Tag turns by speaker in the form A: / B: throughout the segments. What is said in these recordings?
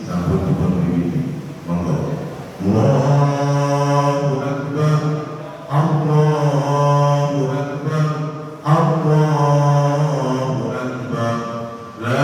A: sampun dipun wiwiti. Monggo. Allahu Akbar, Allahu Akbar, Allahu Akbar. La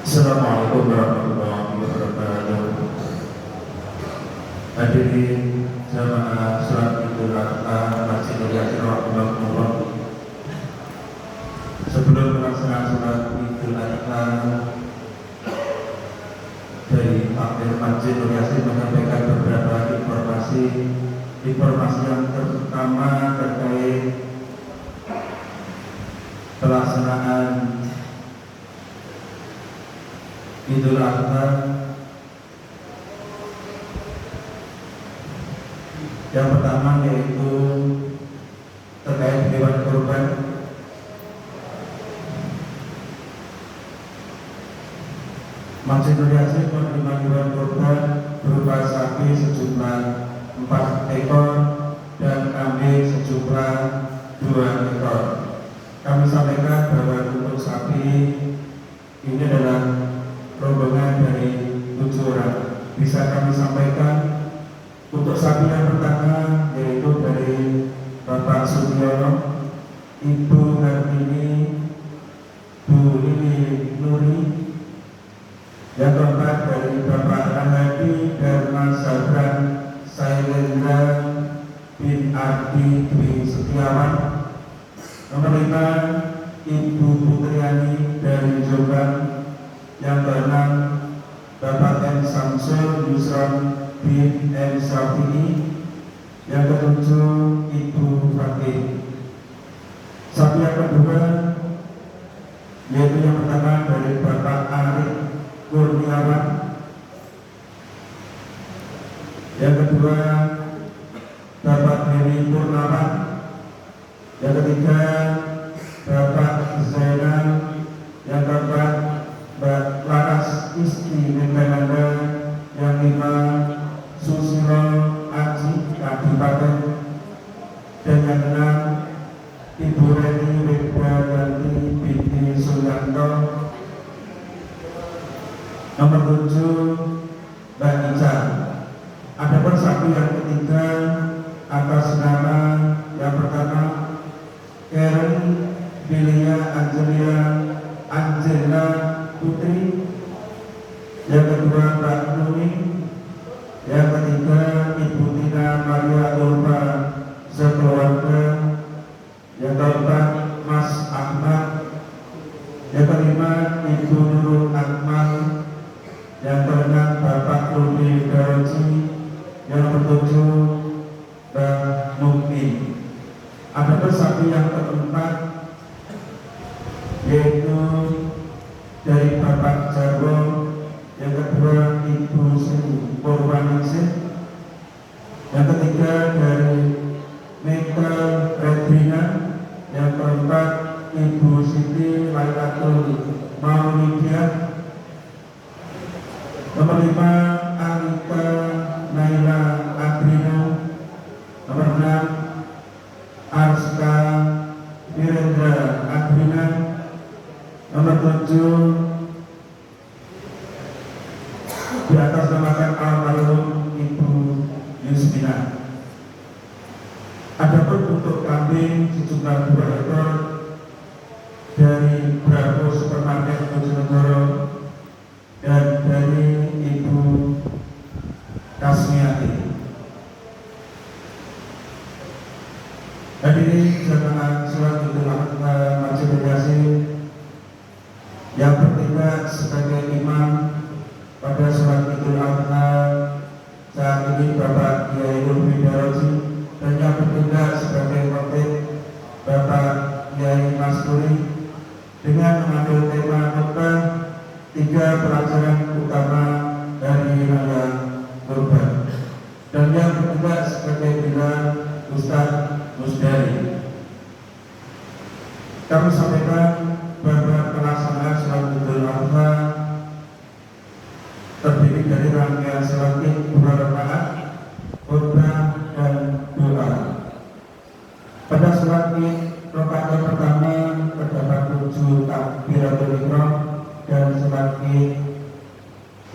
A: Assalamualaikum warahmatullahi wabarakatuh. Hadirin jamaah sholat Idul Adha Masjid Nur Yasin rahimahullah. Sebelum melaksanakan sholat Idul Adha, dari takmir Masjid Nur Yasin menyampaikan beberapa informasi yang terutama terkait pelaksanaan Idul Adha. Yang pertama yaitu terkait hewan kurban. Masjid Nur Yasin menerima hewan kurban berupa sapi sejumlah 4 ekor dan kambing sejumlah 2 ekor. Kami sampaikan bahwa untuk sapi ini adalah rombongan dari 7 orang. Bisa kami sampaikan untuk sapi yang pertama yaitu dari Bapak Sugiono, Ibu Kartini, Bu Lili Nuri. Yang keempat dari Bapak Rahadi dan Mas Sabran Sailendra bin Ardi Dwi Setiawan. Nomor 5 Ibu Putriani dari Jombang. Yang keenam Bapak M. Samsul Yusron bin M. Syafi'i. Yang ketujuh Ibu Fatih. Sapi yang kedua yaitu yang pertama dari Bapak Arif Kurniawan. Yang kedua Bapak Heri Purnawan. Yang ketiga Bapak Zainal. Yang keempat Mbak Laras Isti Mendananda. Yang 5 Susilo Aji Kabupaten. Dan yang 6 Ibu Reni Wibawanti binti Suyanto. Nomor 7 Mbak Ica. Adapun sapi yang ketiga atas nama yang pertama Karen Bilia Angela Putri. Yang kedua Mbak Nuni. Yang ketiga Ibu Tina Maria Ulfa sekeluarga. Yang keempat Mas Ahmad. Yang kelima Ibu Nurul Akmal. Yang keenam Bapak Rudi Daroji. Yang ketujuh Mbak Mukti. Ada sapi yang keempat yaitu dari Bapak Jarwo. Yang kedua Ibu Sri Purwaningsih. Nomor 5 Alika Naila Adrino. Nomor 6 Arska Wirendra Adrina. Nomor 7 di atas namakan almarhum Ibu Yusmina. Adapun untuk kambing sejumlah 2 ekor dari Bravo Supermarket Bojonegoro dan dari Ibu Kasmiati. Hadirin jamaah sholat Idul Adha Masjid Yasin yang bertindak sebagai imam pada sholat Idul Adha saat ini Bapak Kiai Ulfi Daroji, dan yang bertindak sebagai khotib Bapak Kiai Masuri, dengan mengambil tema khotbah 3 pelajaran utama dari Raya Kurban, dan yang bertindak sebagai bilang Ustaz Musdari. Kami sampaikan bahwa pelaksanaan sholat Idul Adha terdiri dari rangkaian sholat Id 2 rakaat, khutbah dan doa. Pada sholat Id rakaat yang pertama terdapat 7 takbiratul ihram, dan sholat Id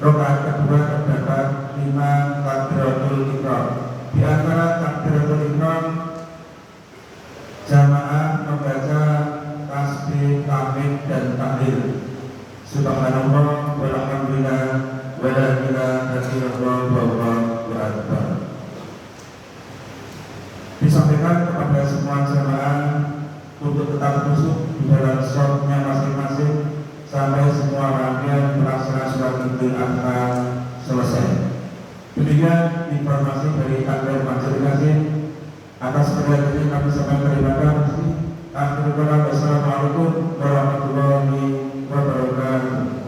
A: rakaat kedua terdapat 5 takbiratul ihram. Di antara takbiratul ihram, jamaah membaca tasbih, tahmid dan tahlil. Subhanallah walhamdulillah wala ilaha illallah wallahu akbar. Disampaikan kepada semua jamaah untuk tetap khusyuk di dalam shopnya masing-masing sampai semua rangkaian pelaksanaan sholat Idul Adha selesai. Demikian informasi dari kantor Masjid Yasin. Atas perhatian kami sampaikan terima kasih. Assalamualaikum warahmatullahi wabarakatuh.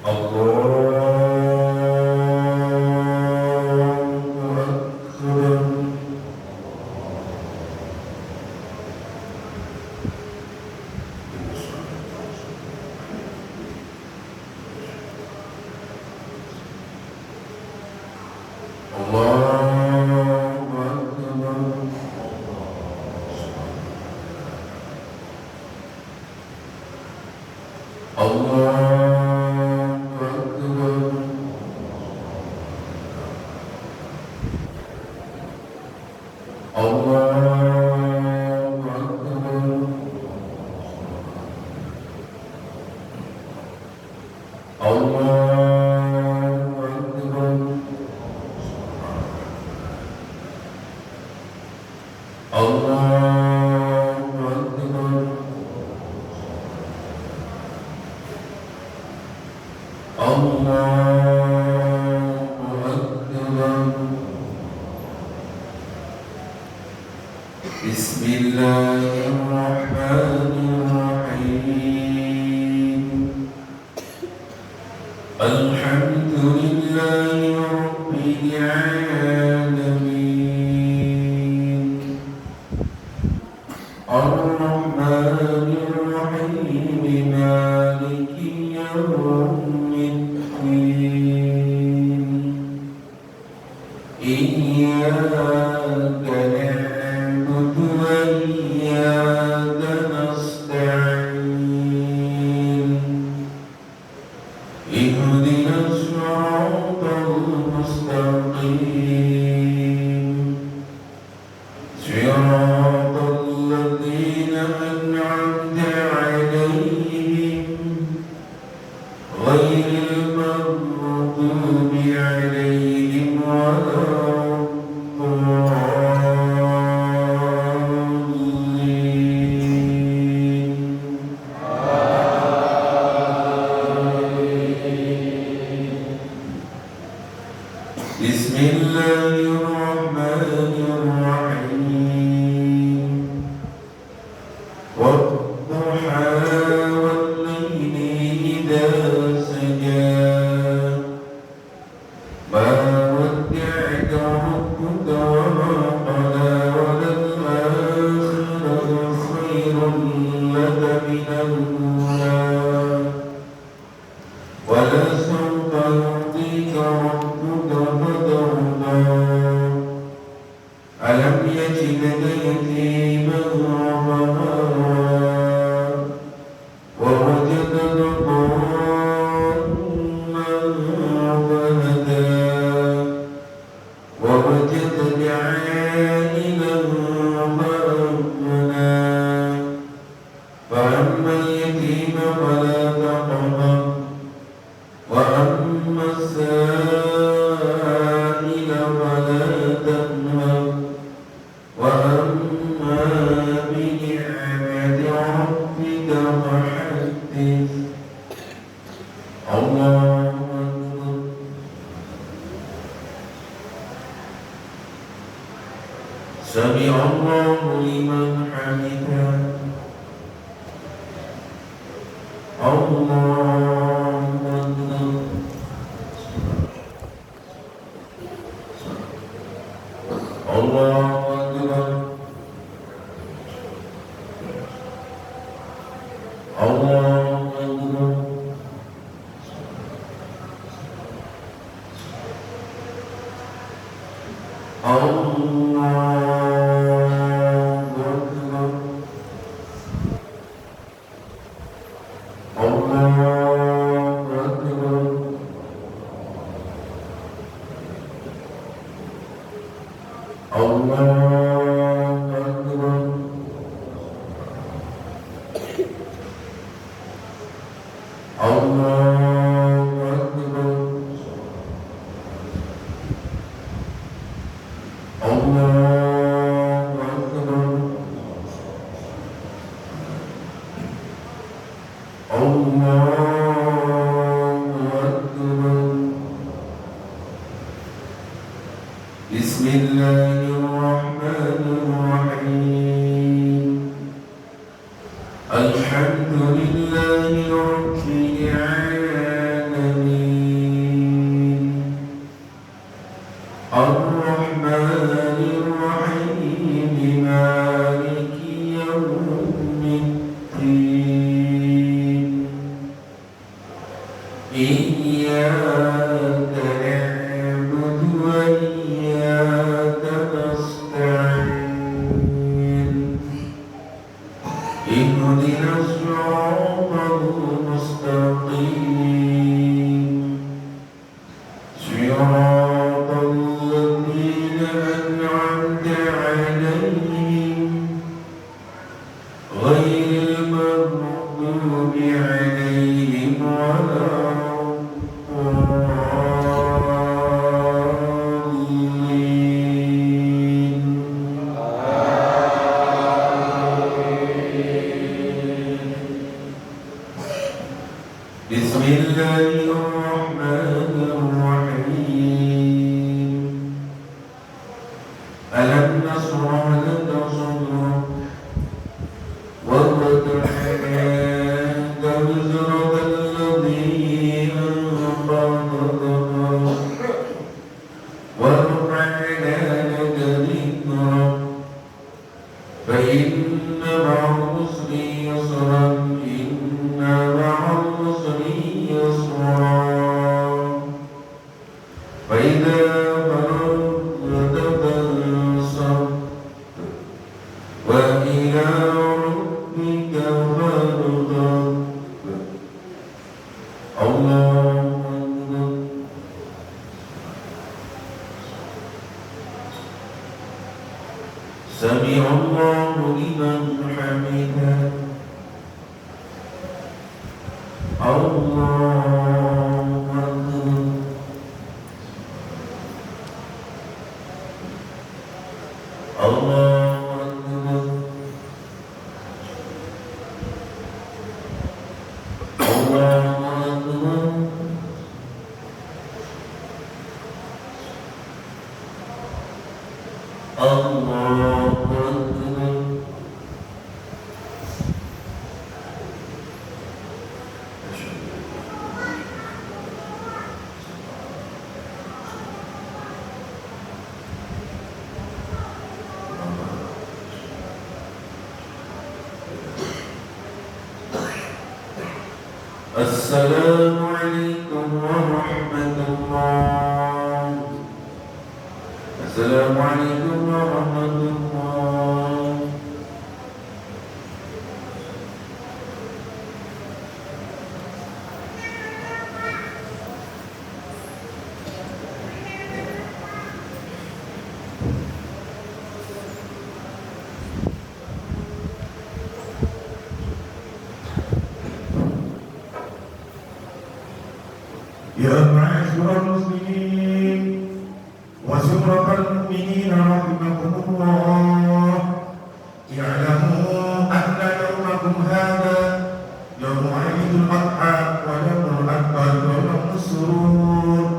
B: Allahu Akbar.
A: الرحمن الرحيم مالك يوم الدين إياك نعبد وإياك نستعين اهدنا الصراط المستقيم صراط الذين أنعمت عليهم غير المغضوب عليهم ولا الضالين بسم الله الرحمن الرحيم والضحى والليل إذا سجى ما ودعك ربك وما قلى وللآخرة خير لك من الأولى ولسوف يعطيك ربك فترضى ألم يجدك يتيما فآوى ووجدك ضالا فهدى ووجدك عائلا فأغنى فأما اليتيم فلا تقهر وأما السائل فلا تنهر وأما بنعمة ربك فحدث الله أكبر سمع الله لمن حمده الله أكبر الله أكبر الله أكبر بسم الله الرحمن الرحيم الحمد لله رب العالمين الرحمن الرحيم مالك يوم الدين إياك نعبد وإياك نستعين اهدنا الصراط المستقيم صراط الذين أنعمت عليهم غير المغضوب عليهم ولا الضالين بسم الله الرحمن الرحيم ألم نشرح لك صدرك ووضعنا وزرك الذي أنقض ظهرك ورفعنا لك ذكرك فإن بعض
B: السلام عليكم ورحمة الله. السلام عليكم ورحمة الله.
A: يا معاشر المسلمين وزمرة المؤمنين رحمكم الله، اعلموا أن يومكم هذا يوم عيد الأضحى ويوم الأكبر ويوم السرور،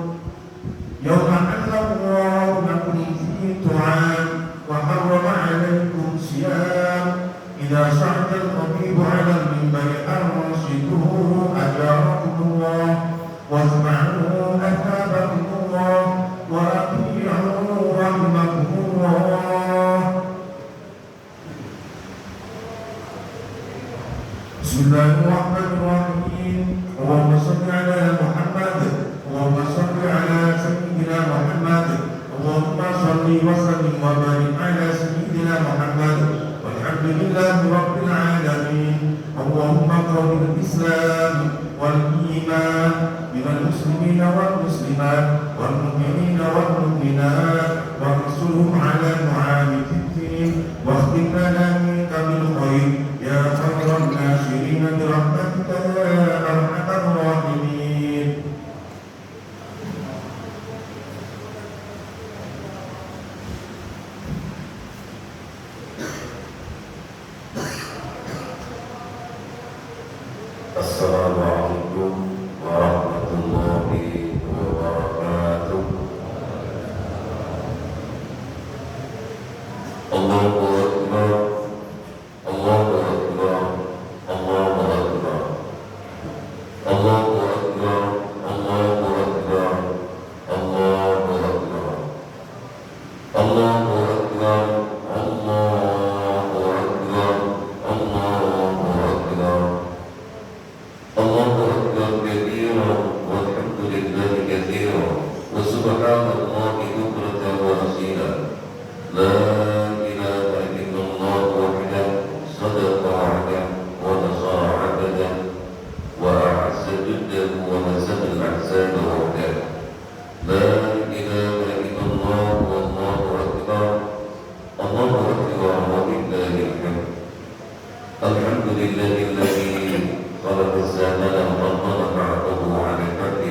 A: يوم أحل الله لكم فيه الطعام وحرم عليكم الصيام. إذا صعد الخطيب على المنبر أنصتوه أجاركم الله، واسمعوا أثابكم الله، وأطيعوا رحمكم الله. بسم الله الرحمن الرحيم. اللهم صل على محمد، اللهم صل على سيدنا محمد، اللهم صل وسلم وبارك على سيدنا محمد، والحمد لله رب العالمين. اللهم اغفر الإسلام والإيمان من المسلمين والمسلمات والمؤمنين والمؤمنات، وانصرهم على معامة الدين، واختم لنا منك بالخير يا خير الناصرين برحمتك يا أرحم الراحمين.
B: Assalamualaikum warahmatullahi wabarakatuh. Allahu Akbar, Allahu Akbar, Allahu Akbar, Allahu Akbar, Allahu Akbar, Allahu Akbar, Allahu Akbar, Allahu Akbar, Allahu Akbar. الله أكبر كبيرا والحمد لله كثيرا وسبحان الله بكرة وأصيلا. لا إله إلا الله وحده صدق وعده ونصر عبده وأعز جده ونزل الأحزاب وحده. لا إله إلا الله والله أكبر. الله أكبر ولله الحمد. الحمد لله الذي خلق الزمان ورمضان بعده على الحق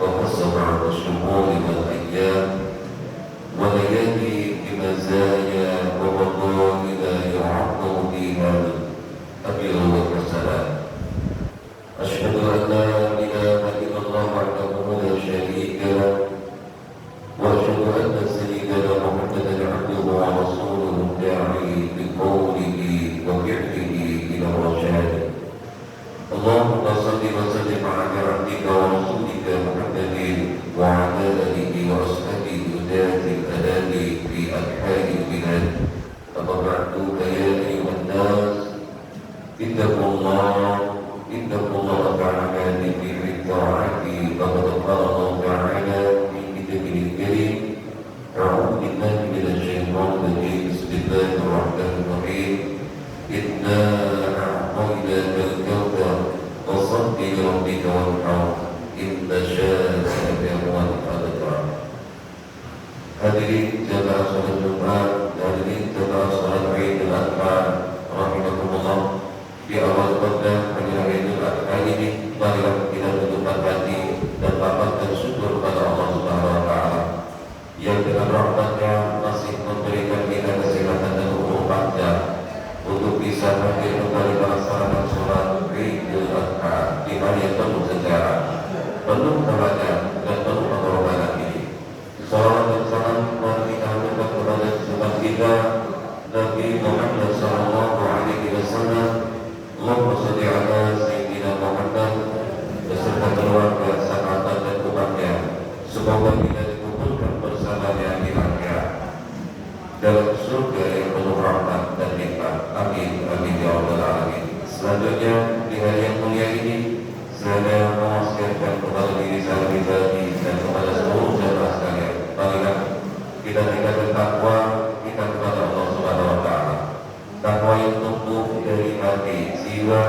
B: وقص بعض الشهور والأيام وليالي بمزايا وفضائل يعظم فيها الأبيض والسلام. أشهد أن لا إله إلا الله وحده لا شريك له، وأشهد أن سيدنا محمدا عبده ورسوله الداعي بقوله وفعله إلى الرشاد. اللهم صل وسلم على عبدك ورسولك محمد وعلى آله وأصحابه ذات الألال في أنحاء البلاد. أما بعد فيا أيها الناس اتقوا الله تعالى في الطاعة، فقد قال الله تعالى في كتابه الكريم: أعوذ بالله من الشيطان الرجيم، بسم الله الرحمن الرحيم. إنا أعطيناك الكوثر فصل لربك وانحر إن شانئك هو الأبتر. Hadirin jamaah salat Jumat, hadirin jamaah salat Eid al-Adha rahimakumullah. Di awal khutbah pada Eid al-Adha ini marilah kita tundukkan hati dan lapangkan syukur pada Allah Subhanahu wa Ta'ala yang dengan rahmatnya masih memberikan kita kesehatan dan umur panjang untuk bisa hadir kembali melaksanakan sholat Idul Adha di hari yang penuh sejarah, penuh kebahagiaan dan penuh pengorbanan ini. Salawat dan salam mari kita haturkan kepada junjungan kita Nabi Muhammad sallallahu alaihi wasallam. Allahumma shalli ala sayyidina Muhammad beserta keluarga, sahabat dan umatnya. Semoga kita dikumpulkan bersamanya di akhirat dalam surga yang penuh rahmat dan nikmat. Amin, amin ya rabbal alamin. Selanjutnya di hari yang mulia ini saya mewasiatkan kepada diri saya pribadi dan kepada seluruh jemaah sekalian, marilah kita tingkatkan takwa kita kepada Allah Subhanahu wa Ta'ala. Takwa yang tumbuh dari hati, jiwa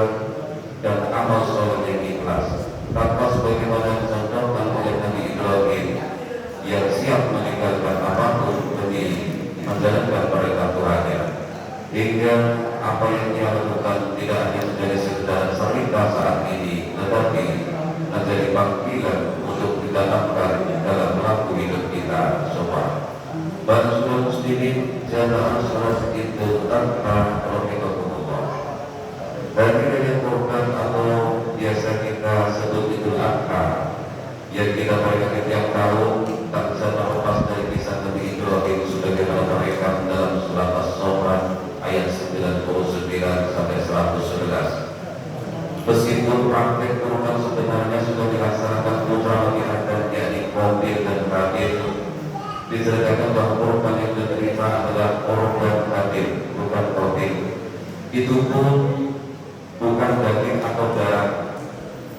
B: dan amal soleh yang ikhlas. Takwa sebagaimana dicontohkan oleh Nabi Ibrahim yang siap meninggalkan apapun demi menjalankan perintah Tuhannya, hingga apa yang dia lakukan tidak hanya menjadi sekedar cerita saat ini, tetapi menjadi panggilan untuk ditanamkan dalam laku hidup kita semua. Para saudara muslimin, jamaah salat Idul Adha rahimakumullah. Hari raya Kurban atau biasa kita sebut Idul Adha yang kita merayakan tiap tahun tak bisa terlepas dari kisah Nabi Ibrahim sebagaimana mereka dalam surat As-Saffat ayat 99 sampai 111. Meskipun praktek kurban sebenarnya sudah dilaksanakan putra bagi Adam, yakni Qabil dan Habil, diceritakan bahwa kurban yang diterima adalah kurban Habil, bukan Qabil. Itu pun bukan daging atau darah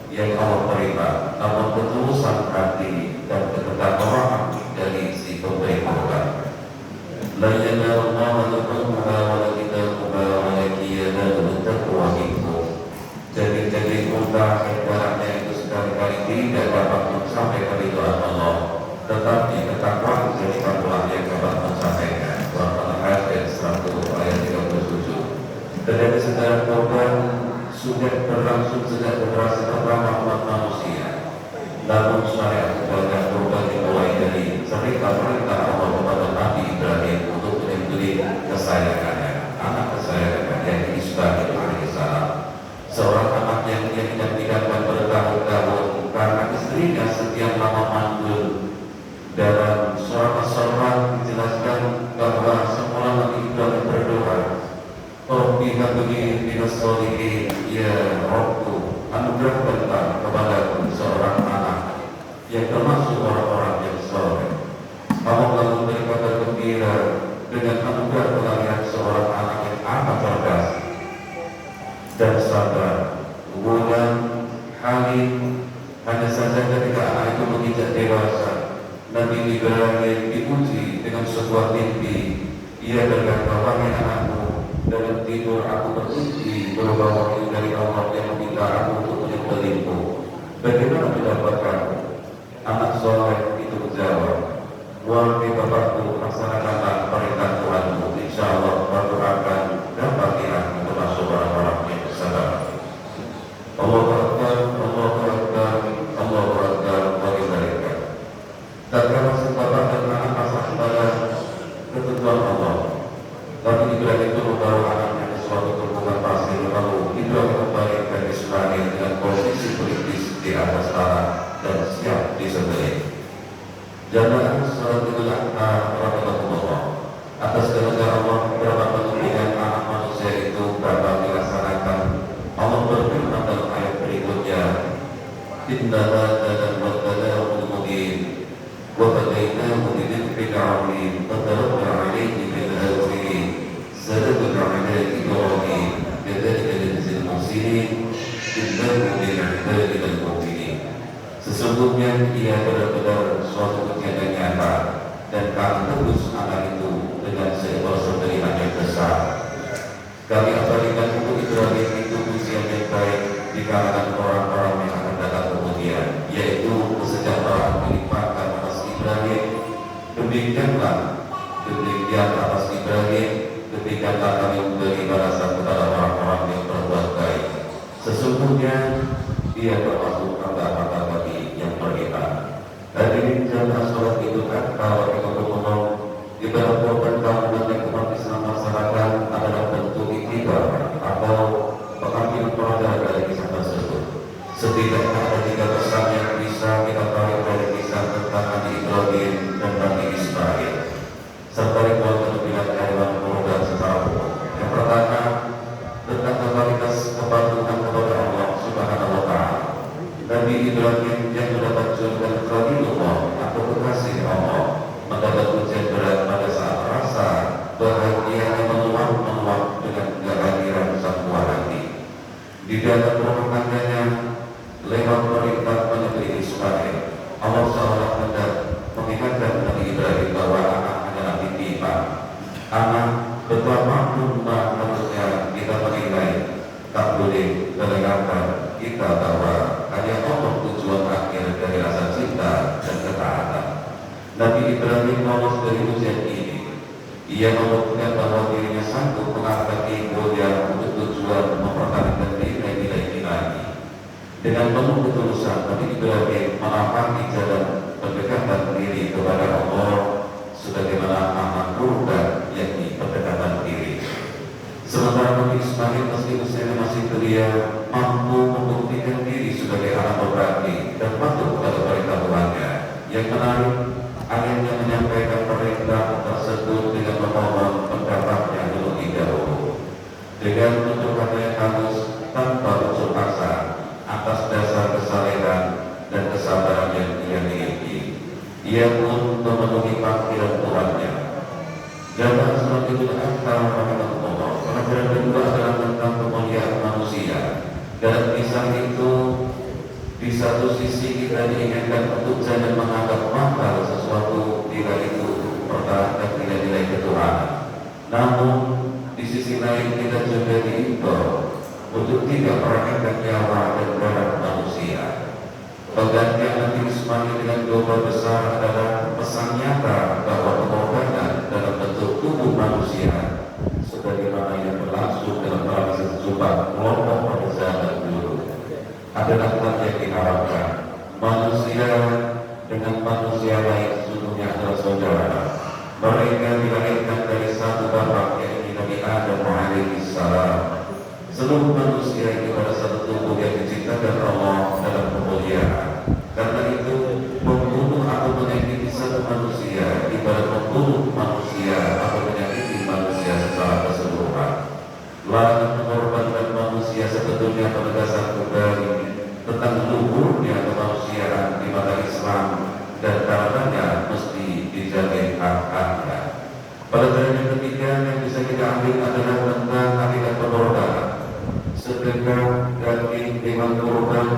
B: yang Allah terima, namun ketulusan hati dan ketakwaan dari si pemberi kurban. La yanallahu luhumuha walakin yanaluhu taqwa minkum. Jadi unta ibaratnya itu sekali-kali tidak dapat mencapai keridhaan Allah, tetapi ketakwaan dari Allah yang dapat mencapainya. Surah Al-Hadid 100 ayat 37. Terjadi sejarah kurban sudah berlangsung sejak generasi pertama umat manusia. Namun syariat ibadah kurban dimulai dari cerita perintah Allah kepada Nabi Ibrahim untuk menyembelih kesayangannya, anak kesayangannya yang Ismail alaihissalam. Seorang anak yang dia tidak tinggalkan bertahun-tahun karena istrinya setiap lama mandul. Dalam surah As-Saffat dijelaskan bahwa semula Nabi Ibrahim berdoa, Rabbi habli minas sholihin, ya Rabbu, anugerahkanlah kepadaku seorang anak yang termasuk orang-orang yang soleh. Allah telah memberi kabar gembira dengan anugerah kelahiran seorang anak yang amat cerdas dan sabar, gulam, halim. Hanya saja ketika anak itu menginjak dewasa, Nabi Ibrahim diuji dengan sebuah mimpi. Ia berkata, wahai anakku, dalam tidur aku bermimpi berupa wahyu dari Allah yang meminta aku untuk menyembelihmu. Bagaimana mendapatkanmu? Anak soleh itu menjawab, wahai bapakku, laksanakanlah perintah Tuhanmu, insya Allah aku akan dapat dirimu termasuk orang-orang yang bersabar. Allahu Akbar, Allahu Akbar, Allahu Akbar, bagi mereka. Tatkala sang bapak dan anak pasrah kepada ketentuan Allah, Nabi Ibrahim itu membawa anaknya ke suatu tumpukan pasir, lalu Ibrahim membalikkan Ismail dengan posisi politis di atas tanah dan siap disembelih. Jamaah salat Idul Adha rahimakumullah. Atas kehendak Allah berapa pentingnya anak manusia itu dapat dilaksanakan. Allah berfirman dalam ayat berikutnya, Inna hadza al-bala'ul mubin wa hadainahu bidzikrin 'azim fatarabna 'alaihi bil hazirin sadaqna 'alaihi Ibrahim kadzalika najzil muhsinin innahu min 'ibadina al-mu'minin. Sesungguhnya ia benar-benar suatu kejadian nyata dan kami tebus anak itu dengan seekor sembelihan yang besar. Kami abadikan untuk Ibrahim itu usia yang baik di kalangan orang-orang yang akan datang kemudian, yaitu kesejahteraan dilimpahkan atas Ibrahim. Demikianlah atas Ibrahim, demikianlah kami memberi balasan kepada orang-orang yang berbuat baik. Sesungguhnya dia termasuk tanda-tanda bagi yang beriman. Hadirin jamaah sholat Idul Adha rahimakumullah, ibadah korban kaum dan umat Islam masyarakat adalah bentuk iktibar atau pengambilan pelajaran dari kisah tersebut. Setidaknya ada 3 pesan yang bisa kita tarik dari kisah tentang Nabi Ibrahim dan Nabi Ismail serta ritual penyembelihan hewan kurban secara umum. Yang pertama, tentang totalitas kepatuhan kepada Allah Subhanahu wa Ta'ala. Nabi Ibrahim yang mendapat julukan Khalilullah atau kekasih Allah mendapat ujian berat pada saat rasa bahagianya meluap dengan kehadiran sang buah hati. Di dalam rumah tangganya lewat perintah menyembelih Ismail, Allah seolah hendak mengingatkan Nabi Ibrahim bahwa anak adalah titipan. Anak betapapun maksudnya kita menilai, tak boleh terlewatkan kita bahwa hanya Allah tujuan akhir dari rasa cinta dan ketaatan. Nabi Ibrahim lolos dari ujian ini. Ia membuktikan bahwa dirinya sanggup mengangkat egonya untuk tujuan mempertahankan nilai-nilai ilahi. Dengan penuh ketulusan, Nabi Ibrahim menapaki jalan pendekatan diri kepada Allah sebagaimana anak kurban, yakni pendekatan diri. Sementara Nabi Ismail meski usianya masih belia, mampu membuktikan diri sebagai anak berbakti dan patuh pada perintah Tuhannya. Yang menarik, ayahnya menyampaikan perintah tersebut dengan memohon pendapatnya terlebih dahulu. Dengan menunjukkan yang halus tanpa unsur paksa atas dasar kesalehan dan kesabaran yang ia miliki, ia pun memenuhi panggilan Tuhannya. Jamaah sholat Idul Adha rahimakumullah, pelajaran kedua adalah tentang kemuliaan manusia. Dalam kisah itu, di satu sisi kita diingatkan untuk jangan menganggap mahal sesuatu bila itu mempertahankan nilai-nilai ketuhanan. Namun di sisi lain kita juga diimbau untuk tidak meremehkan nyawa dan darah manusia. Penggantian Nabi Ismail dengan global besar adalah pesan nyata bahwa pengorbanan dalam bentuk tubuh manusia sebagaimana yang berlangsung dalam tradisi sejumlah kelompok pada zaman dulu adalah hal yang diharapkan. Manusia dengan manusia lain sesungguhnya adalah saudara. Mereka dilahirkan dari satu bapak, yaitu Nabi Adam alaihissalam. Seluruh manusia itu pada satu tubuh yang diciptakan Allah dalam kemuliaan. Karena itu, membunuh atau menyakiti satu manusia ibarat membunuh manusia atau menyakiti manusia secara keseluruhan. Larangan mengorbankan manusia sebetulnya penegasan kembali tentang luhurnya kemanusiaan di mata Islam dan karenanya mesti dijamin hak-haknya. Pelajaran yang ketiga yang bisa kita ambil adalah tentang hakikat pengorbanan. Sedekah daging hewan kurban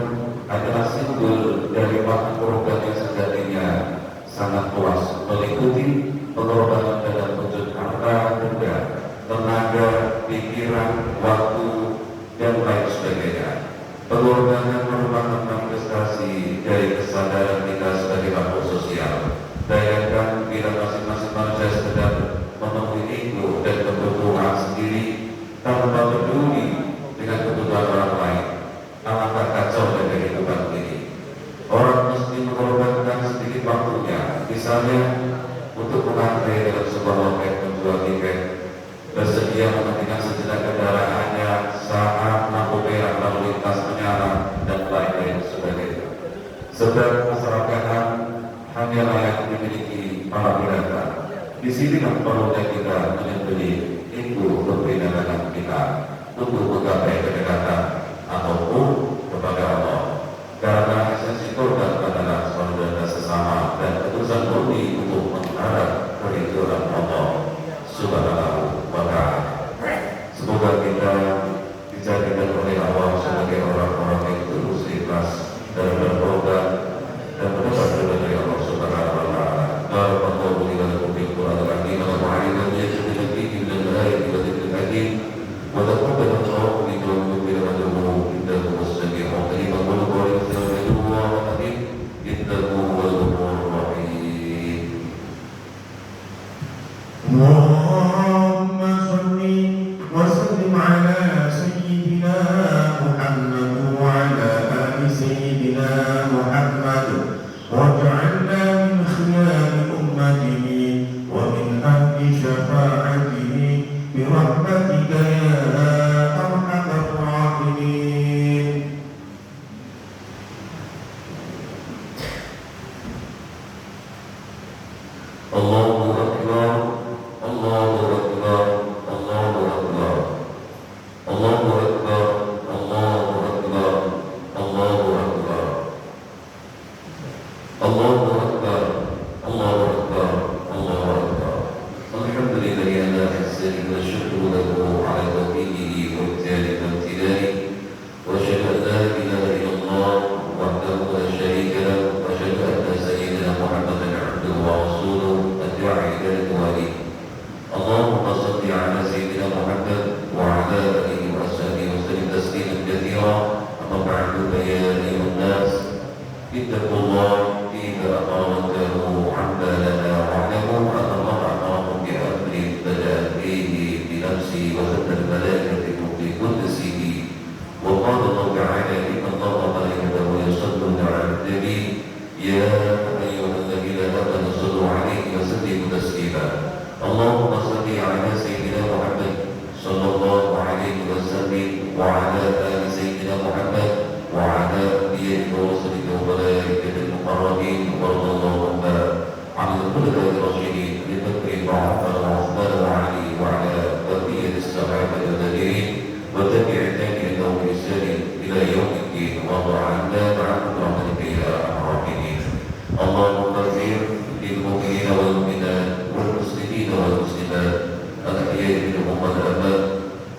B: adalah simbol dari makna kurban yang sejatinya sangat luas, meliputi pengorbanan dalam wujud harta, benda, tenaga, pikiran, waktu, dan lain sebagainya. Pengorbanan merupakan manifestasi dari kesadaran kita sebagai makhluk sosial. Bayangkan bila masing-masing manusia sedang memenuhi ego dan kebutuhan sendiri tanpa peduli dengan kebutuhan orang lain, alangkah kacau dari kehidupan ini. Orang mesti mengorbankan sedikit waktunya, misalnya untuk mengantre dalam sebuah loket menjual tiket, bersedia menghentikan sejenak kendaraannya saat lampu merah lalu lintas menyala dan lain-lain sebagainya. Sebab masyarakat hanya layak dimiliki para binatang. Di sinilah perlunya kita menyembelih itu berbeda dengan kita untuk menggapai kedekatan ataupun kepada Allah. Karena esensi korban adalah solidaritas sesama dan keputusan murni untuk mengharap keridhaan Allah Subhanahu wa Ta'ala. Semoga kita dijadikan oleh Allah sebagai orang-orang yang tulus ikhlas dalam berkorban dan mendapat ridha dari Allah Subhanahu wa Ta'ala. Barakallahu li wa lakum fil Qur'anil azim wa nafa'ani bihi min al-ayati wal hikmati wa taqabbal Allahu minkum wa minkum كثيرا. أما بعد فيا أيها الناس اتقوا الله فيما أمرته عما لنا واعلموا أن الله أمركم بأمر بدأ فيه بنفسه وزد الملائكة بقدسه وقال الله تعالى إن الله وملائكته يصلون على النبي يا أيها الذين آمنوا صلوا عليه وسلموا تسليما. اللهم صل على سيدنا محمد صلى الله عليه وسلم وعلى آل سيدنا محمد وعلى أنبيائك ورسلك وملائكة المقربين وارض اللهم عن الخلفاء الراشدين أبي بكر وعمر وعثمان وعلي وعلى بقية الصحابة الباقين وتابع تابعين لهم بإحسان إلى يوم الدين وارض عنا معهم برحمتك يا أرحم الراحمين. اللهم اغفر للمؤمنين والمؤمنات والمسلمين والمسلمات الأحياء منهم والأموات.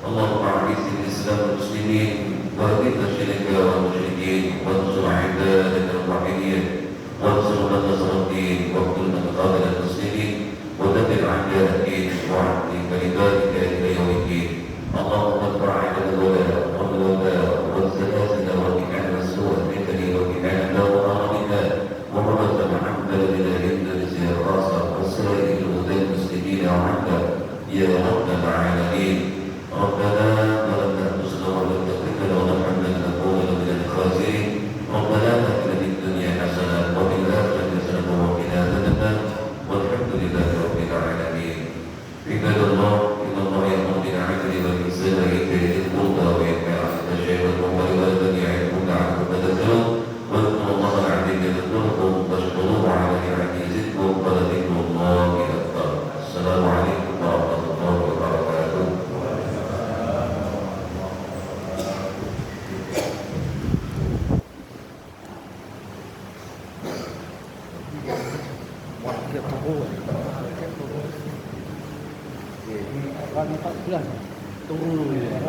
B: اللهم أعز الإسلام والمسلمين وأذل الشرك والمشركين وانصر عبادك الموحدين وانصر من نصر الدين واقتل من قاتل المسلمين ودمر أعداء الدين واعد كلماتك إلى يوم الدين. اللهم ادفع عنا الولاء والوباء والزلازل والمحن والسوء الفتن والمحن والأرض ومرض محمد بن الاندونيسيا الخاصة وسائر الهدى المسلمين وعنا يا رب العالمين. ربنا ظلمنا أنفسنا وإن لم تغفر لنا وترحمنا لنكونن من الخاسرين. ربنا آتنا في الدنيا حسنة وفي الآخرة حسنة وقنا عذاب النار والحمد لله رب العالمين. عباد الله إن الله يأمر بالعدل والإحسان وإيتاء ذي القربى وينهى عن الفحشاء والمنكر والبغي يعظكم لعلكم تذكرون. واذكروا الله العظيم يذكركم واشكروه على نعمه يزدكم ولذكر الله أكبر. السلام عليكم ورحمة الله وبركاته.
C: Kali 14 turun ya.